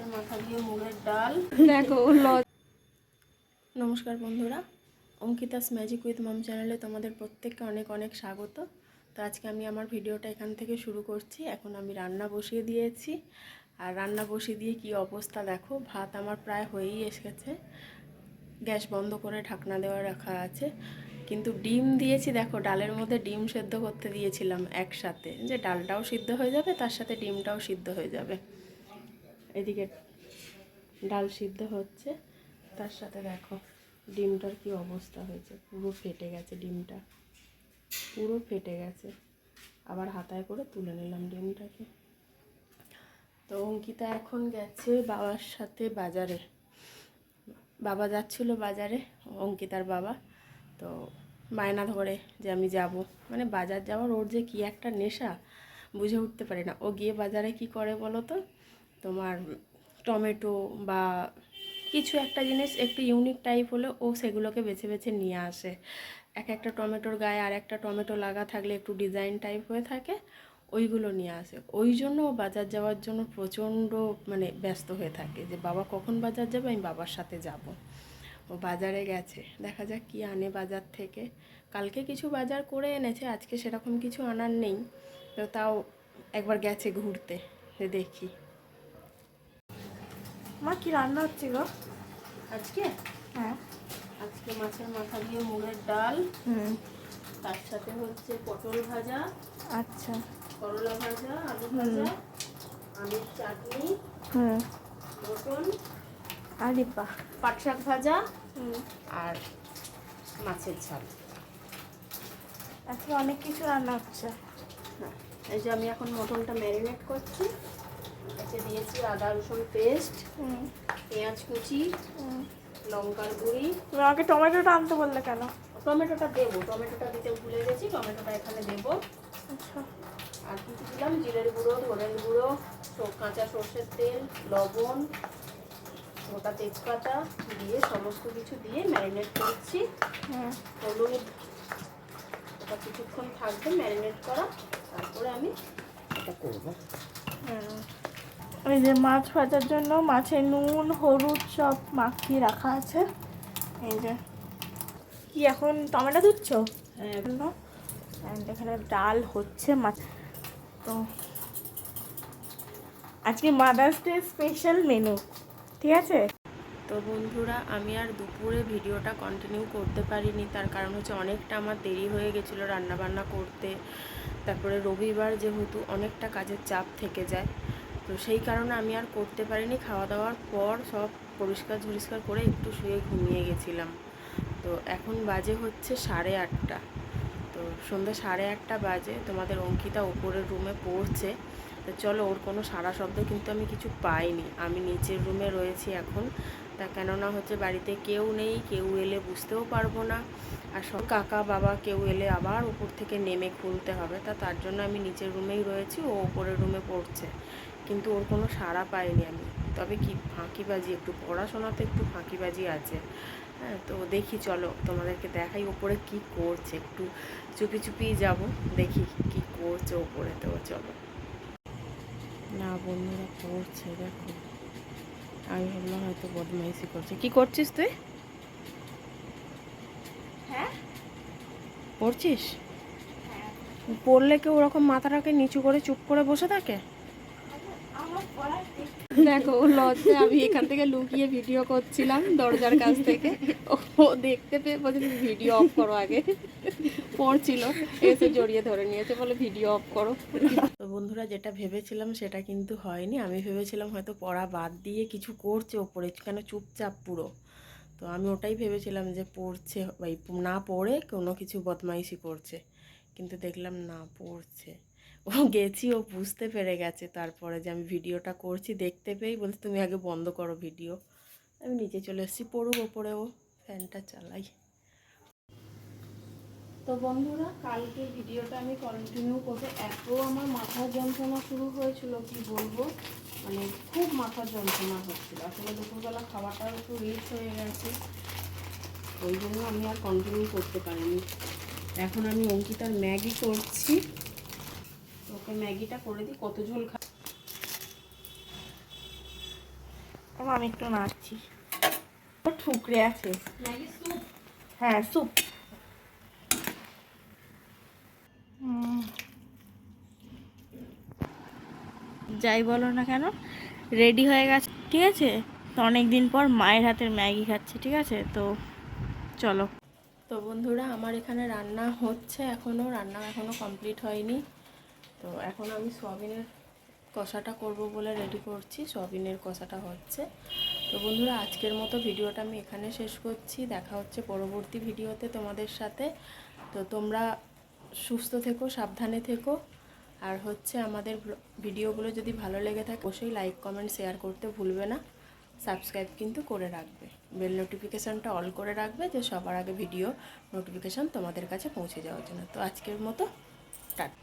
মাছের মাথা দিয়ে মুগের ডাল। দেখো নমস্কার বন্ধুরা, অঙ্কিতাস ম্যাজিক উইথ মম চ্যানেলে তোমাদের প্রত্যেককে অনেক অনেক স্বাগত। তো আজকে আমি আমার ভিডিওটা এখান থেকে শুরু করছি। এখন আমি রান্না বসিয়ে দিয়েছি, আর রান্না বসিয়ে দিয়ে কি অবস্থা দেখো। ভাত আমার প্রায় হয়েই এসেছে, গ্যাস বন্ধ করে ঢাকনা দেওয়া রাখা আছে। কিন্তু ডিম দিয়েছি দেখো, ডালের মধ্যে ডিম সেদ্ধ করতে দিয়েছিলাম একসাথে, যে ডালটাও সিদ্ধ হয়ে যাবে তার সাথে ডিমটাও সিদ্ধ হয়ে যাবে। এদিকে ডাল সিদ্ধ হচ্ছে, তার সাথে দেখো ডিমটার কি অবস্থা হয়েছে, পুরো ফেটে গেছে, ডিমটা পুরো ফেটে গেছে। আবার হাতায় করে তুলে নিলাম ডিমটাকে। তো অঙ্কিতা এখন গেছে বাবার সাথে বাজারে, বাবা যাচ্ছিল বাজারে, অঙ্কিতার বাবা। তো বায়না ধরে যে আমি যাব, মানে বাজার যাওয়ার ওর যে কী একটা নেশা বুঝে উঠতে পারি না। ও গিয়ে বাজারে কি করে বলো তো, তোমার টমেটো বা কিছু একটা জিনিস একটু ইউনিক টাইপ হলে ও সেগুলোকে বেছে বেছে নিয়ে আসে। এক একটা টমেটোর গায়ে আর একটা টমেটো লাগা থাকলে একটু ডিজাইন টাইপ হয়ে থাকে, ওইগুলো নিয়ে আসে। ওই জন্য ও বাজার যাওয়ার জন্য প্রচণ্ড মানে ব্যস্ত হয়ে থাকে, যে বাবা কখন বাজার যাবে, আমি বাবার সাথে যাব। ও বাজারে গেছে, দেখা যাক কি আনে বাজার থেকে। কালকে কিছু বাজার করে এনেছে, আজকে সেরকম কিছু আনার নেই, তো তাও একবার গেছে ঘুরতে, যে দেখি। মা কি রান্না হচ্ছে গো আজকে? হ্যাঁ, আজকে মাছের মাথা দিয়ে মুগের ডাল, তার সাথে হচ্ছে পটল ভাজা, আচ্ছা, করলা ভাজা, আলু ভাজা, আলুর চাটনি, মটন, আরে বাহ, পাট শাক ভাজা, আর মাছের ঝাল। আজকে অনেক কিছু রান্না হচ্ছে। হ্যাঁ, এই যে আমি এখন মটনটা ম্যারিনেট করছি। এতে দিয়েছি আদা রসুন পেস্ট, পেঁয়াজ কুচি, লঙ্কার গুঁড়ি। তুমি আমাকে টমেটোটা আনতে বললে কেন? টমেটোটা দেবো, টমেটোটা দিতে ভুলে গেছি, টমেটোটা এখানে দেবো। আচ্ছা, আর কিছু দিলাম জিরের গুঁড়ো, ধনের গুঁড়ো, কাঁচা সর্ষের তেল, লবণ, গোটা তেজপাতা দিয়ে সমস্ত কিছু দিয়ে ম্যারিনেট করছি। হলুদ, ওটা কিছুক্ষণ থাকবে ম্যারিনেট করা, তারপরে আমি এটা করবো। ওই যে মাছ ভাজার জন্য মাছের নুন হলুদ সব মাখিয়ে রাখা আছে। এই যে কি এখন টমেটো দিচ্ছ? এখানে ডাল হচ্ছে মাছ। তো আজকে মাদার্স ডে স্পেশাল মেনু, ঠিক আছে। তো বন্ধুরা, আমি আর দুপুরে ভিডিওটা কন্টিনিউ করতে পারিনি, তার কারণ হচ্ছে অনেকটা আমার দেরি হয়ে গেছিলো রান্নাবান্না করতে। তারপরে রবিবার যেহেতু অনেকটা কাজের চাপ থেকে যায়, তো সেই কারণে আমি আর করতে পারিনি। খাওয়া দাওয়ার পর সব পরিষ্কার ঝরিষ্কার করে একটু শুয়ে ঘুমিয়ে গেছিলাম। তো এখন বাজে হচ্ছে 8:30। তো সন্ধ্যা 8:30 বাজে। তোমাদের অঙ্কিতা ওপরের রুমে পড়ছে। তো চলো, ওর কোনো সাড়া শব্দ কিন্তু আমি কিছু পাইনি। আমি নিচের রুমে রয়েছি এখন, তা কেননা হচ্ছে বাড়িতে কেউ নেই, কেউ এলে বুঝতেও পারবো না। আর সব কাকা বাবা কেউ এলে আবার উপর থেকে নেমে খুলতে হবে, তার জন্য আমি নিচের রুমেই রয়েছি, ও ওপরের রুমে পড়ছে। কিন্তু ওর কোনো সাড়া পাইনি আমি। তবে কি ফাঁকিবাজি, একটু পড়াশোনাতে একটু ফাঁকিবাজি আছে। হ্যাঁ, তো দেখি, চলো তোমাদেরকে দেখাই ওপরে কি করছে। একটু চুপি চুপি যাব, দেখি কি করছে ওপরে। তো চলো। না বন্ধুরা, পড়ছে দেখো। আমি ভাবলাম হয়তো বদমাইশি করছে। কি করছিস তুই? হ্যাঁ, পড়ছিস? পড়লে কেউ ওরকম মাথাটাকে নিচু করে চুপ করে বসে থাকে? দেখো লজ্জা, আমি এখান থেকে লুকিয়ে ভিডিও করছিলাম দরজার কাছ থেকে, ও দেখতে পেয়ে বলছে ভিডিও অফ করো আগে। পড়ছিল, এসে জড়িয়ে ধরে নিয়েছে, বলে ভিডিও অফ করো। তো বন্ধুরা, যেটা ভেবেছিলাম সেটা কিন্তু হয়নি। আমি ভেবেছিলাম হয়তো পড়া বাদ দিয়ে কিছু করছে ওপরে, কেন চুপচাপ পুরো। তো আমি ওটাই ভেবেছিলাম যে পড়ছে, না পড়ে কোনো কিছু বদমাইশি করছে, কিন্তু দেখলাম না, পড়ছে। ও গেছি, ও বুঝতে পেরে গেছে তারপরে যে আমি ভিডিওটা করছি, দেখতে পেয়েই বলছে তুমি আগে বন্ধ করো ভিডিও। আমি নিচে চলে এসেছি, পড়ুক ওপরে, ও ফ্যানটা চালাই। তো বন্ধুরা, কালকে ভিডিওটা আমি কন্টিনিউ করতে, এত আমার মাথার যন্ত্রণা শুরু হয়েছিল কি বলবো, মানে খুব মাথার যন্ত্রণা হচ্ছিল। আসলে দুপুরবেলা খাওয়াটাও একটু রিচ হয়ে গেছে, ওই জন্য আমি আর কন্টিনিউ করতে পারিনি। এখন আমি অঙ্কিতার ম্যাগি করছি, ওকে ম্যাগিটা করে দিই। কত ঝোল আমি একটু নাড়ছি, ঠুকরে আছে। হ্যাঁ, স্যুপ। যাই বলো না কেন, রেডি হয়ে গেছে, ঠিক আছে। তো অনেক দিন পর মায়ের হাতের ম্যাগি খাচ্ছি, ঠিক আছে। তো চলো। তো বন্ধুরা, আমার এখানে রান্না হচ্ছে, রান্না এখনও কমপ্লিট হয়নি। তো এখন আমি সয়াবিনের কষাটা করব বলে রেডি করছি, সয়াবিনের কষাটা হচ্ছে। তো বন্ধুরা, আজকের মতো ভিডিওটা আমি এখানে শেষ করছি। দেখা হচ্ছে পরবর্তী ভিডিওতে তোমাদের সাথে। তো তোমরা সুস্থ থেকো, সাবধানে থেকো। আর হচ্ছে আমাদের ভিডিওগুলো যদি ভালো লেগে থাকে অবশ্যই লাইক, কমেন্ট, শেয়ার করতে ভুলবে না। সাবস্ক্রাইব কিন্তু করে রাখবে, বেল নোটিফিকেশানটা অল করে রাখবে, যে সবার আগে ভিডিও নোটিফিকেশান তোমাদের কাছে পৌঁছে যাওয়ার জন্য। তো আজকের মতো টাটা।